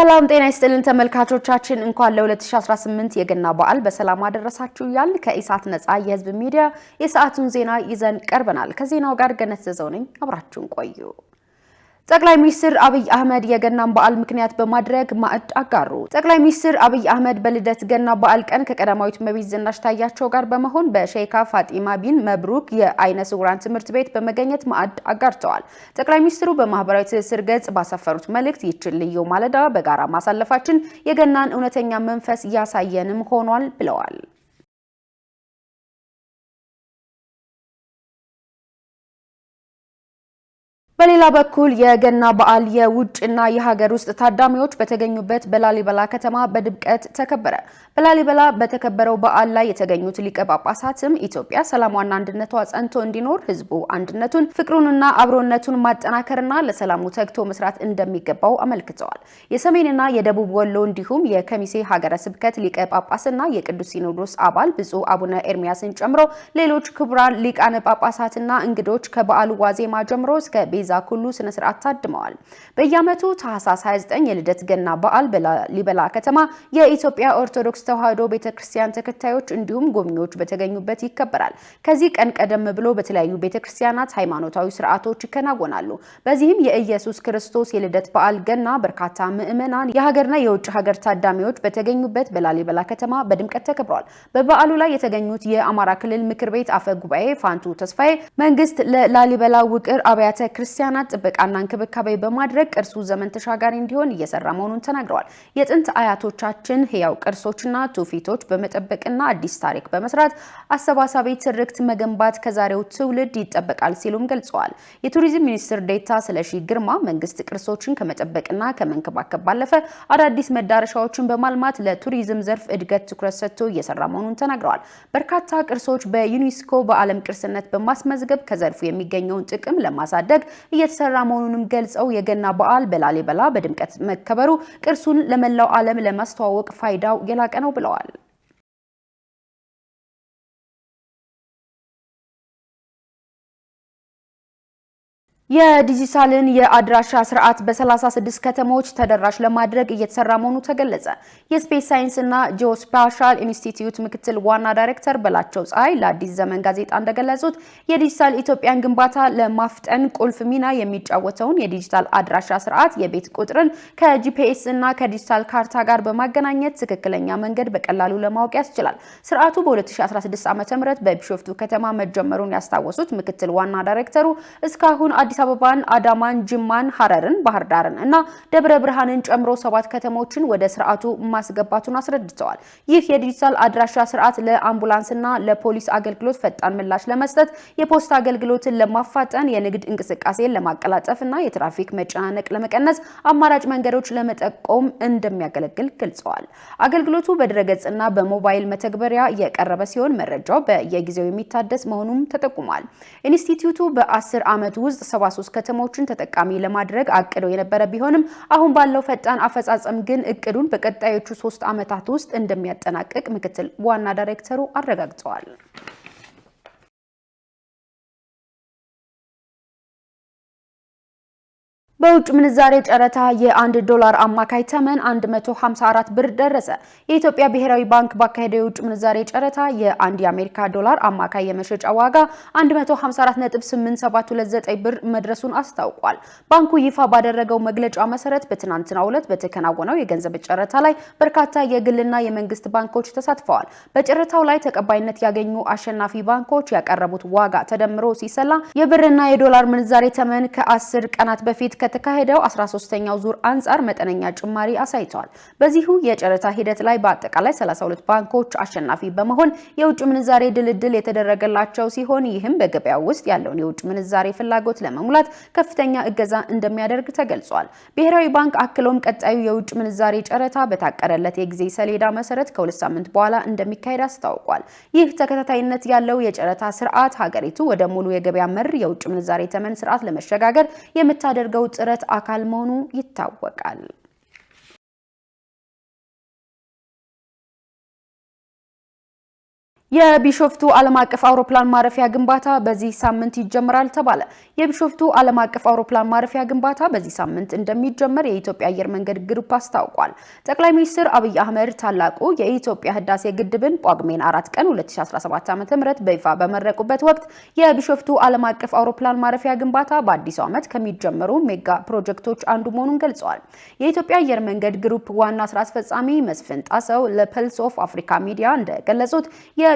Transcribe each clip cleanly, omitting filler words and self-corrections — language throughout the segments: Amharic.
ሰላም ጤና ይስጥልን ተመልካቾቻችን እንኳን ለ2018 የገና በዓል በሰላም አደረሳችሁ ያል ከኢሳት ነፃ የህዝብ ሚዲያ የሰዓቱን ዜና ይዘን ቀርበናል። ከዜናው ጋር ገነት ዘዘው ነኝ። አብራችሁን ቆዩ። ጠቅላይ ሚኒስትር አብይ አህመድ የገናን በዓል ምክንያት በማድረግ ማዕድ አጋሩ። ጠቅላይ ሚኒስትር አብይ አህመድ በልደት ገና በዓል ቀን ከቀዳማዊት እመቤት ዝናሽ ታያቸው ጋር በመሆን በሼካ ፋጢማ ቢን መብሩክ የአይነ ስውራን ትምህርት ቤት በመገኘት ማዕድ አጋርተዋል። ጠቅላይ ሚኒስትሩ በማህበራዊ ትስስር ገጽ ባሰፈሩት መልእክት ይህችን ልዩ ማለዳ በጋራ ማሳለፋችን የገናን እውነተኛ መንፈስ ያሳየንም ሆኗል ብለዋል። በሌላ በኩል የገና በዓል የውጭና የሀገር ውስጥ ታዳሚዎች በተገኙበት በላሊበላ ከተማ በድምቀት ተከበረ። በላሊበላ በተከበረው በዓል ላይ የተገኙት ሊቀ ጳጳሳትም ኢትዮጵያ ሰላሟና አንድነቷ ጸንቶ እንዲኖር ህዝቡ አንድነቱን፣ ፍቅሩንና አብሮነቱን ማጠናከርና ለሰላሙ ተግቶ መስራት እንደሚገባው አመልክተዋል። የሰሜንና የደቡብ ወሎ እንዲሁም የከሚሴ ሀገረ ስብከት ሊቀ ጳጳስና የቅዱስ ሲኖዶስ አባል ብፁዕ አቡነ ኤርሚያስን ጨምሮ ሌሎች ክቡራን ሊቃነ ጳጳሳትና እንግዶች ከበዓሉ ዋዜማ ጀምሮ እስከ ቤዛ ኩሉ ስነ ስርዓት ታድመዋል። በየዓመቱ ታህሳስ 29 የልደት ገና በዓል በላሊበላ ከተማ የኢትዮጵያ ኦርቶዶክስ ተዋሕዶ ቤተክርስቲያን ተከታዮች እንዲሁም ጎብኚዎች በተገኙበት ይከበራል። ከዚህ ቀን ቀደም ብሎ በተለያዩ ቤተክርስቲያናት ሃይማኖታዊ ስርዓቶች ይከናወናሉ። በዚህም የኢየሱስ ክርስቶስ የልደት በዓል ገና በርካታ ምዕመናን፣ የሀገርና የውጭ ሀገር ታዳሚዎች በተገኙበት በላሊበላ ከተማ በድምቀት ተከብሯል። በበዓሉ ላይ የተገኙት የአማራ ክልል ምክር ቤት አፈ ጉባኤ ፋንቱ ተስፋዬ መንግስት ለላሊበላ ውቅር አብያተ ክርስቲያናት ጥበቃና እንክብካቤ በማድረግ ቅርሱ ዘመን ተሻጋሪ እንዲሆን እየሰራ መሆኑን ተናግረዋል። የጥንት አያቶቻችን ህያው ቅርሶችና ትውፊቶች በመጠበቅና አዲስ ታሪክ በመስራት አሰባሳቢ ትርክት መገንባት ከዛሬው ትውልድ ይጠበቃል ሲሉም ገልጸዋል። የቱሪዝም ሚኒስትር ዴኤታ ስለሺ ግርማ መንግስት ቅርሶችን ከመጠበቅና ከመንከባከብ ባለፈ አዳዲስ መዳረሻዎችን በማልማት ለቱሪዝም ዘርፍ እድገት ትኩረት ሰጥቶ እየሰራ መሆኑን ተናግረዋል። በርካታ ቅርሶች በዩኔስኮ በዓለም ቅርስነት በማስመዝገብ ከዘርፉ የሚገኘውን ጥቅም ለማሳደግ እየተሰራ መሆኑንም ገልጸው የገና በዓል በላሊበላ በድምቀት መከበሩ ቅርሱን ለመላው ዓለም ለማስተዋወቅ ፋይዳው የላቀ ነው ብለዋል። የዲጂታልን የአድራሻ ስርዓት በ36 ከተሞች ተደራሽ ለማድረግ እየተሰራ መሆኑ ተገለጸ። የስፔስ ሳይንስና ጂኦስፓሻል ኢንስቲትዩት ምክትል ዋና ዳይሬክተር በላቸው ፀሐይ ለአዲስ ዘመን ጋዜጣ እንደገለጹት የዲጂታል ኢትዮጵያን ግንባታ ለማፍጠን ቁልፍ ሚና የሚጫወተውን የዲጂታል አድራሻ ስርዓት የቤት ቁጥርን ከጂፒኤስ እና ከዲጂታል ካርታ ጋር በማገናኘት ትክክለኛ መንገድ በቀላሉ ለማወቅ ያስችላል። ስርዓቱ በ2016 ዓ.ም በቢሾፍቱ ከተማ መጀመሩን ያስታወሱት ምክትል ዋና ዳይሬክተሩ እስካሁን አዲስ አበባን፣ አዳማን፣ ጅማን፣ ሐረርን፣ ባህር ዳርን እና ደብረ ብርሃንን ጨምሮ 7 ከተሞችን ወደ ስርዓቱ ማስገባቱን አስረድተዋል። ይህ የዲጂታል አድራሻ ስርዓት ለአምቡላንስና ለፖሊስ አገልግሎት ፈጣን ምላሽ ለመስጠት፣ የፖስታ አገልግሎትን ለማፋጠን፣ የንግድ እንቅስቃሴን ለማቀላጠፍና የትራፊክ መጨናነቅ ለመቀነስ አማራጭ መንገዶች ለመጠቆም እንደሚያገለግል ገልጸዋል። አገልግሎቱ በድረገጽና በሞባይል መተግበሪያ የቀረበ ሲሆን መረጃው በየጊዜው የሚታደስ መሆኑም ተጠቁሟል። ኢንስቲትዩቱ በ10 ዓመት ውስጥ 73 ከተሞችን ተጠቃሚ ለማድረግ አቅዶ የነበረ ቢሆንም አሁን ባለው ፈጣን አፈጻጸም ግን እቅዱን በቀጣዮቹ 3 ዓመታት ውስጥ እንደሚያጠናቅቅ ምክትል ዋና ዳይሬክተሩ አረጋግጠዋል። በውጭ ምንዛሬ ጨረታ የ1 ዶላር አማካይ ተመን 154 ብር ደረሰ። የኢትዮጵያ ብሔራዊ ባንክ ባካሄደው የውጭ ምንዛሬ ጨረታ የ1 የአሜሪካ ዶላር አማካይ የመሸጫ ዋጋ 154.8729 ብር መድረሱን አስታውቋል። ባንኩ ይፋ ባደረገው መግለጫ መሰረት በትናንትናው ዕለት በተከናወነው የገንዘብ ጨረታ ላይ በርካታ የግልና የመንግስት ባንኮች ተሳትፈዋል። በጨረታው ላይ ተቀባይነት ያገኙ አሸናፊ ባንኮች ያቀረቡት ዋጋ ተደምሮ ሲሰላ የብርና የዶላር ምንዛሬ ተመን ከ10 ቀናት በፊት ከተካሄደው 13ኛው ዙር አንጻር መጠነኛ ጭማሪ አሳይተዋል። በዚሁ የጨረታ ሂደት ላይ በአጠቃላይ 32 ባንኮች አሸናፊ በመሆን የውጭ ምንዛሬ ድልድል የተደረገላቸው ሲሆን ይህም በገበያው ውስጥ ያለውን የውጭ ምንዛሬ ፍላጎት ለመሙላት ከፍተኛ እገዛ እንደሚያደርግ ተገልጿል። ብሔራዊ ባንክ አክሎም ቀጣዩ የውጭ ምንዛሬ ጨረታ በታቀደለት የጊዜ ሰሌዳ መሰረት ከ2 ሳምንት በኋላ እንደሚካሄድ አስታውቋል። ይህ ተከታታይነት ያለው የጨረታ ስርዓት ሀገሪቱ ወደ ሙሉ የገበያ መር የውጭ ምንዛሬ ተመን ስርዓት ለመሸጋገር የምታደርገው ጥረት አካል መሆኑ ይታወቃል። የቢሾፍቱ ዓለም አቀፍ አውሮፕላን ማረፊያ ግንባታ በዚህ ሳምንት ይጀምራል ተባለ። የቢሾፍቱ ዓለም አቀፍ አውሮፕላን ማረፊያ ግንባታ በዚህ ሳምንት እንደሚጀመር የኢትዮጵያ አየር መንገድ ግሩፕ አስታውቋል። ጠቅላይ ሚኒስትር አብይ አህመድ ታላቁ የኢትዮጵያ ህዳሴ ግድብን ጳጉሜን 4 ቀን 2017 ዓ.ም በይፋ በመረቁበት ወቅት የቢሾፍቱ ዓለም አቀፍ አውሮፕላን ማረፊያ ግንባታ በአዲሱ ዓመት ከሚጀመሩ ሜጋ ፕሮጀክቶች አንዱ መሆኑን ገልጸዋል። የኢትዮጵያ አየር መንገድ ግሩፕ ዋና ስራ አስፈጻሚ መስፍን ጣሰው ለፐልስ ኦፍ አፍሪካ ሚዲያ እንደገለጹት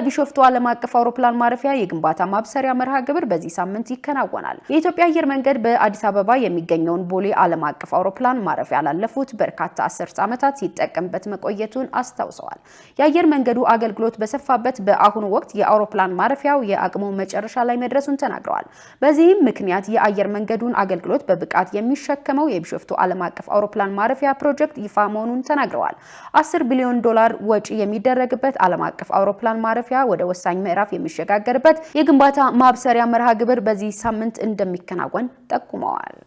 ቢሾፍቱ ዓለም አቀፍ አውሮፕላን ማረፊያ የግንባታ ማብሰሪያ መርሃ ግብር በዚህ ሳምንት ይከናወናል። የኢትዮጵያ አየር መንገድ በአዲስ አበባ የሚገኘውን ቦሌ ዓለም አቀፍ አውሮፕላን ማረፊያ ላለፉት በርካታ አስርት ዓመታት ሲጠቀምበት መቆየቱን አስታውሰዋል። የአየር መንገዱ አገልግሎት በሰፋበት በአሁኑ ወቅት የአውሮፕላን ማረፊያው የአቅሙ መጨረሻ ላይ መድረሱን ተናግረዋል። በዚህም ምክንያት የአየር መንገዱን አገልግሎት በብቃት የሚሸከመው የቢሾፍቱ ዓለም አቀፍ አውሮፕላን ማረፊያ ፕሮጀክት ይፋ መሆኑን ተናግረዋል። $10 ቢሊዮን ወጪ የሚደረግበት ዓለም አቀፍ አውሮፕላን ማረፊያ ወደ ወሳኝ ምዕራፍ የሚሸጋገርበት የግንባታ ማብሰሪያ መርሃ ግብር በዚህ ሳምንት እንደሚከናወን ጠቁመዋል።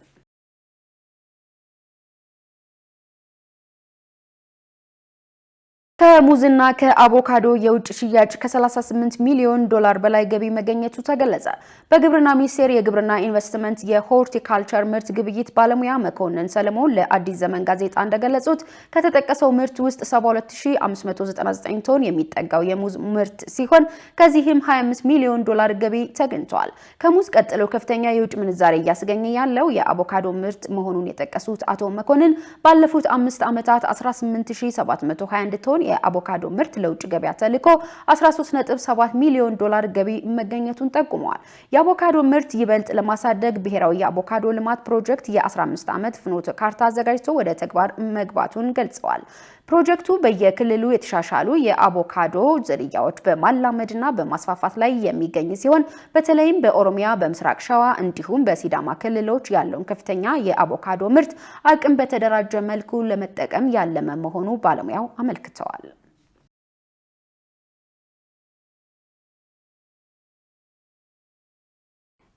ከሙዝና ከአቮካዶ የውጭ ሽያጭ ከ38 ሚሊዮን ዶላር በላይ ገቢ መገኘቱ ተገለጸ። በግብርና ሚኒስቴር የግብርና ኢንቨስትመንት የሆርቲካልቸር ምርት ግብይት ባለሙያ መኮንን ሰለሞን ለአዲስ ዘመን ጋዜጣ እንደገለጹት ከተጠቀሰው ምርት ውስጥ 72599 ቶን የሚጠጋው የሙዝ ምርት ሲሆን ከዚህም 25 ሚሊዮን ዶላር ገቢ ተገኝቷል። ከሙዝ ቀጥሎ ከፍተኛ የውጭ ምንዛሬ እያስገኘ ያለው የአቮካዶ ምርት መሆኑን የጠቀሱት አቶ መኮንን ባለፉት 5 ዓመታት 18721 ቶን የአቮካዶ ምርት ለውጭ ገበያ ተልኮ 13.7 ሚሊዮን ዶላር ገቢ መገኘቱን ጠቁመዋል። የአቮካዶ ምርት ይበልጥ ለማሳደግ ብሔራዊ የአቮካዶ ልማት ፕሮጀክት የ15 ዓመት ፍኖተ ካርታ አዘጋጅቶ ወደ ተግባር መግባቱን ገልጸዋል። ፕሮጀክቱ በየክልሉ የተሻሻሉ የአቮካዶ ዝርያዎች በማላመድና በማስፋፋት ላይ የሚገኝ ሲሆን በተለይም በኦሮሚያ፣ በምስራቅ ሸዋ እንዲሁም በሲዳማ ክልሎች ያለውን ከፍተኛ የአቮካዶ ምርት አቅም በተደራጀ መልኩ ለመጠቀም ያለመ መሆኑ ባለሙያው አመልክተዋል።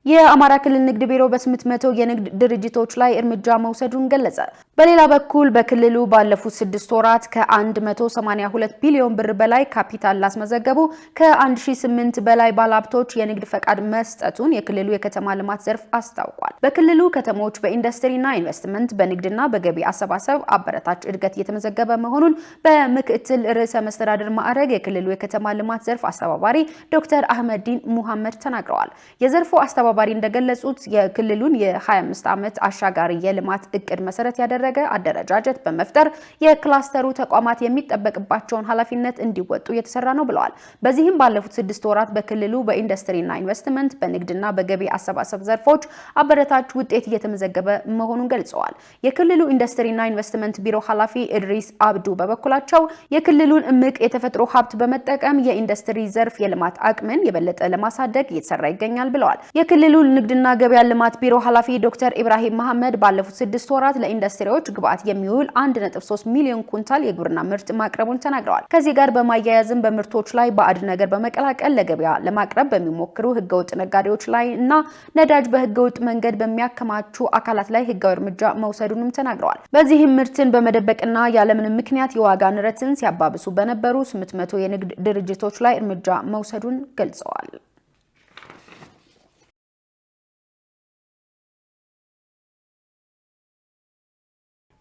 የአማራ ክልል ንግድ ቢሮ በ800 የንግድ ድርጅቶች ላይ እርምጃ መውሰዱን ገለጸ። በሌላ በኩል በክልሉ ባለፉት 6 ወራት ከ182 ቢሊዮን ብር በላይ ካፒታል ላስመዘገቡ ከ1008 በላይ ባለሀብቶች የንግድ ፈቃድ መስጠቱን የክልሉ የከተማ ልማት ዘርፍ አስታውቋል። በክልሉ ከተሞች በኢንዱስትሪና ኢንቨስትመንት በንግድና በገቢ አሰባሰብ አበረታች እድገት እየተመዘገበ መሆኑን በምክትል ርዕሰ መስተዳድር ማዕረግ የክልሉ የከተማ ልማት ዘርፍ አስተባባሪ ዶክተር አህመዲን ሙሐመድ ተናግረዋል። የዘርፉ አስተባባሪ እንደገለጹት የክልሉን የ25 ዓመት አሻጋሪ የልማት እቅድ መሰረት ያደረገ አደረጃጀት በመፍጠር የክላስተሩ ተቋማት የሚጠበቅባቸውን ኃላፊነት እንዲወጡ እየተሰራ ነው ብለዋል። በዚህም ባለፉት 6 ወራት በክልሉ በኢንዱስትሪና ኢንቨስትመንት በንግድና በገቢ አሰባሰብ ዘርፎች አበረታች ውጤት እየተመዘገበ መሆኑን ገልጸዋል። የክልሉ ኢንዱስትሪና ኢንቨስትመንት ቢሮ ኃላፊ ኢድሪስ አብዱ በበኩላቸው የክልሉን እምቅ የተፈጥሮ ሀብት በመጠቀም የኢንዱስትሪ ዘርፍ የልማት አቅምን የበለጠ ለማሳደግ እየተሰራ ይገኛል ብለዋል። የክልሉ ንግድና ገበያ ልማት ቢሮ ኃላፊ ዶክተር ኢብራሂም መሐመድ ባለፉት 6 ወራት ለኢንዱስትሪዎች ግብዓት የሚውል 1.3 ሚሊዮን ኩንታል የግብርና ምርት ማቅረቡን ተናግረዋል። ከዚህ ጋር በማያያዝም በምርቶች ላይ ባዕድ ነገር በመቀላቀል ለገበያ ለማቅረብ በሚሞክሩ ህገወጥ ነጋዴዎች ላይ እና ነዳጅ በህገወጥ መንገድ በሚያከማቹ አካላት ላይ ህጋዊ እርምጃ መውሰዱንም ተናግረዋል። በዚህም ምርትን በመደበቅና ያለምንም ምክንያት የዋጋ ንረትን ሲያባብሱ በነበሩ 800 የንግድ ድርጅቶች ላይ እርምጃ መውሰዱን ገልጸዋል።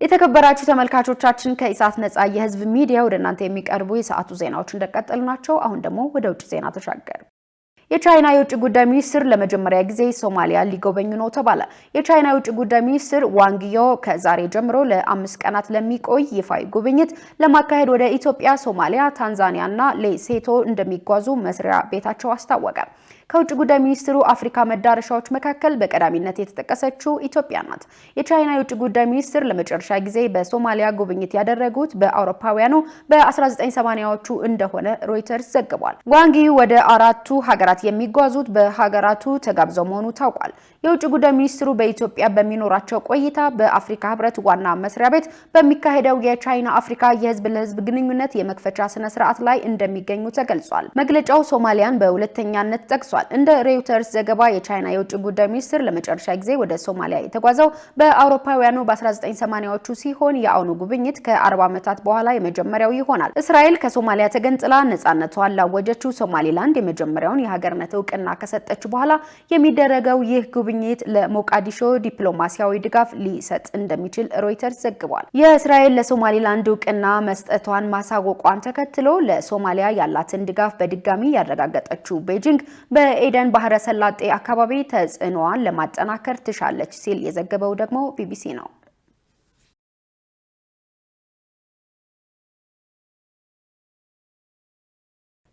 የተከበራችሁ ተመልካቾቻችን ከኢሳት ነጻ የህዝብ ሚዲያ ወደ እናንተ የሚቀርቡ የሰዓቱ ዜናዎች እንደቀጠሉ ናቸው። አሁን ደግሞ ወደ ውጭ ዜና ተሻገር። የቻይና የውጭ ጉዳይ ሚኒስትር ለመጀመሪያ ጊዜ ሶማሊያ ሊጎበኙ ነው ተባለ። የቻይና የውጭ ጉዳይ ሚኒስትር ዋንግ ዮ ከዛሬ ጀምሮ ለ5 ቀናት ለሚቆይ ይፋዊ ጉብኝት ለማካሄድ ወደ ኢትዮጵያ፣ ሶማሊያ፣ ታንዛኒያና ሌሴቶ እንደሚጓዙ መስሪያ ቤታቸው አስታወቀ። ከውጭ ጉዳይ ሚኒስትሩ አፍሪካ መዳረሻዎች መካከል በቀዳሚነት የተጠቀሰችው ኢትዮጵያ ናት። የቻይና የውጭ ጉዳይ ሚኒስትር ለመጨረሻ ጊዜ በሶማሊያ ጉብኝት ያደረጉት በአውሮፓውያኑ በ1980ዎቹ እንደሆነ ሮይተርስ ዘግቧል። ዋንግ ዩ ወደ 4ቱ ሀገራት የሚጓዙት በሀገራቱ ተጋብዘው መሆኑ ታውቋል። የውጭ ጉዳይ ሚኒስትሩ በኢትዮጵያ በሚኖራቸው ቆይታ በአፍሪካ ህብረት ዋና መስሪያ ቤት በሚካሄደው የቻይና አፍሪካ የህዝብ ለህዝብ ግንኙነት የመክፈቻ ስነ ስርዓት ላይ እንደሚገኙ ተገልጿል። መግለጫው ሶማሊያን በሁለተኛነት ጠቅሷል። ተመልክቷል። እንደ ሬውተርስ ዘገባ የቻይና የውጭ ጉዳይ ሚኒስትር ለመጨረሻ ጊዜ ወደ ሶማሊያ የተጓዘው በአውሮፓውያኑ በ1980ዎቹ ሲሆን የአሁኑ ጉብኝት ከ40 ዓመታት በኋላ የመጀመሪያው ይሆናል። እስራኤል ከሶማሊያ ተገንጥላ ነጻነቷን ላወጀችው ሶማሊላንድ የመጀመሪያውን የሀገርነት እውቅና ከሰጠች በኋላ የሚደረገው ይህ ጉብኝት ለሞቃዲሾ ዲፕሎማሲያዊ ድጋፍ ሊሰጥ እንደሚችል ሮይተርስ ዘግቧል። የእስራኤል ለሶማሊላንድ እውቅና መስጠቷን ማሳወቋን ተከትሎ ለሶማሊያ ያላትን ድጋፍ በድጋሚ ያረጋገጠችው ቤጂንግ በኤደን ባህረ ሰላጤ አካባቢ ተጽዕኖዋን ለማጠናከር ትሻለች ሲል የዘገበው ደግሞ ቢቢሲ ነው።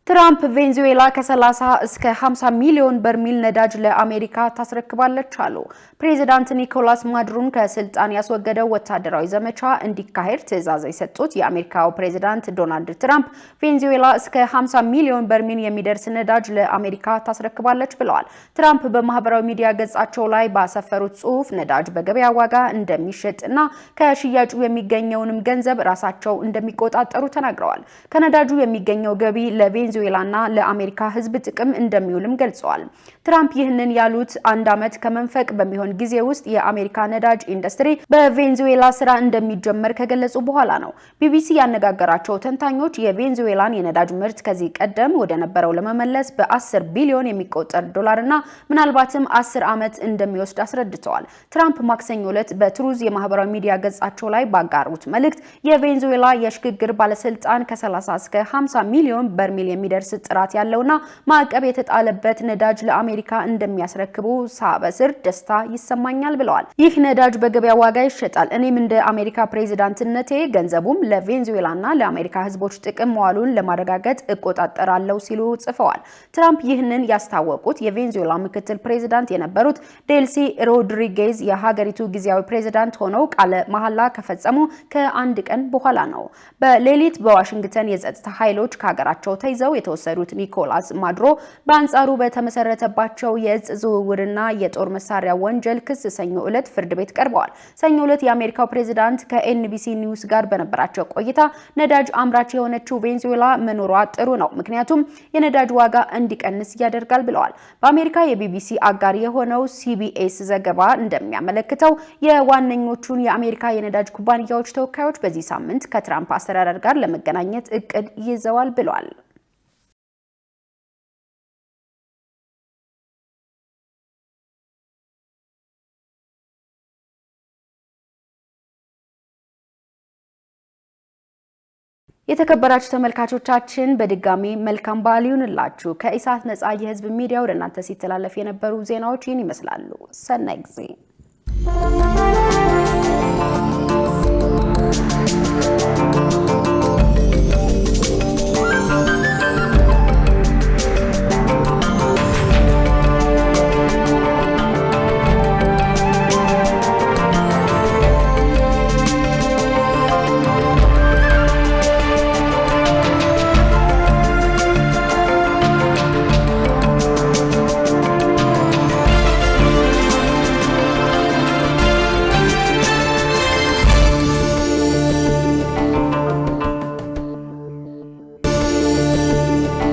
ትራምፕ ቬንዙዌላ ከ30 እስከ 50 ሚሊዮን በርሚል ነዳጅ ለአሜሪካ ታስረክባለች አሉ። ፕሬዚዳንት ኒኮላስ ማዱሮን ከስልጣን ያስወገደው ወታደራዊ ዘመቻ እንዲካሄድ ትዕዛዝ የሰጡት የአሜሪካው ፕሬዚዳንት ዶናልድ ትራምፕ ቬንዙዌላ እስከ 50 ሚሊዮን በርሚል የሚደርስ ነዳጅ ለአሜሪካ ታስረክባለች ብለዋል። ትራምፕ በማህበራዊ ሚዲያ ገጻቸው ላይ ባሰፈሩት ጽሑፍ ነዳጅ በገበያ ዋጋ እንደሚሸጥና ከሽያጩ የሚገኘውንም ገንዘብ ራሳቸው እንደሚቆጣጠሩ ተናግረዋል። ከነዳጁ የሚገኘው ገቢ ለቬንዙዌላና ለአሜሪካ ሕዝብ ጥቅም እንደሚውልም ገልጸዋል። ትራምፕ ይህንን ያሉት አንድ ዓመት ከመንፈቅ በሚሆን ጊዜ ውስጥ የአሜሪካ ነዳጅ ኢንዱስትሪ በቬንዙዌላ ስራ እንደሚጀመር ከገለጹ በኋላ ነው። ቢቢሲ ያነጋገራቸው ተንታኞች የቬንዙዌላን የነዳጅ ምርት ከዚህ ቀደም ወደ ነበረው ለመመለስ በ10 ቢሊዮን የሚቆጠር ዶላርና ምናልባትም 10 ዓመት እንደሚወስድ አስረድተዋል። ትራምፕ ማክሰኞ ዕለት በትሩዝ የማህበራዊ ሚዲያ ገጻቸው ላይ ባጋሩት መልእክት የቬንዙዌላ የሽግግር ባለስልጣን ከ30 እስከ 50 ሚሊዮን በርሚል የሚደርስ ጥራት ያለውና ማዕቀብ የተጣለበት ነዳጅ ለአሜሪካ እንደሚያስረክቡ ሳበስር ደስታ ይሰማኛል ብለዋል። ይህ ነዳጅ በገበያ ዋጋ ይሸጣል። እኔም እንደ አሜሪካ ፕሬዚዳንትነቴ ገንዘቡም ለቬንዙዌላና ለአሜሪካ ህዝቦች ጥቅም መዋሉን ለማረጋገጥ እቆጣጠራለሁ ሲሉ ጽፈዋል። ትራምፕ ይህንን ያስታወቁት የቬንዙዌላ ምክትል ፕሬዚዳንት የነበሩት ዴልሲ ሮድሪጌዝ የሀገሪቱ ጊዜያዊ ፕሬዚዳንት ሆነው ቃለ መሐላ ከፈጸሙ ከአንድ ቀን በኋላ ነው። በሌሊት በዋሽንግተን የጸጥታ ኃይሎች ከሀገራቸው ተይዘው የተወሰዱት ኒኮላስ ማዱሮ በአንጻሩ በተመሰረተባቸው የእጽ ዝውውርና የጦር መሳሪያ ወንጀል ክስ ሰኞ ዕለት ፍርድ ቤት ቀርበዋል። ሰኞ ዕለት የአሜሪካው ፕሬዚዳንት ከኤንቢሲ ኒውስ ጋር በነበራቸው ቆይታ ነዳጅ አምራች የሆነችው ቬንዙዌላ መኖሯ ጥሩ ነው፣ ምክንያቱም የነዳጅ ዋጋ እንዲቀንስ ያደርጋል ብለዋል። በአሜሪካ የቢቢሲ አጋር የሆነው ሲቢኤስ ዘገባ እንደሚያመለክተው የዋነኞቹን የአሜሪካ የነዳጅ ኩባንያዎች ተወካዮች በዚህ ሳምንት ከትራምፕ አስተዳደር ጋር ለመገናኘት እቅድ ይዘዋል ብለዋል። የተከበራችሁ ተመልካቾቻችን በድጋሚ መልካም በዓል ይሁንላችሁ። ከኢሳት ነጻ የህዝብ ሚዲያ ወደ እናንተ ሲተላለፍ የነበሩ ዜናዎች ይህን ይመስላሉ። ሰናይ ጊዜ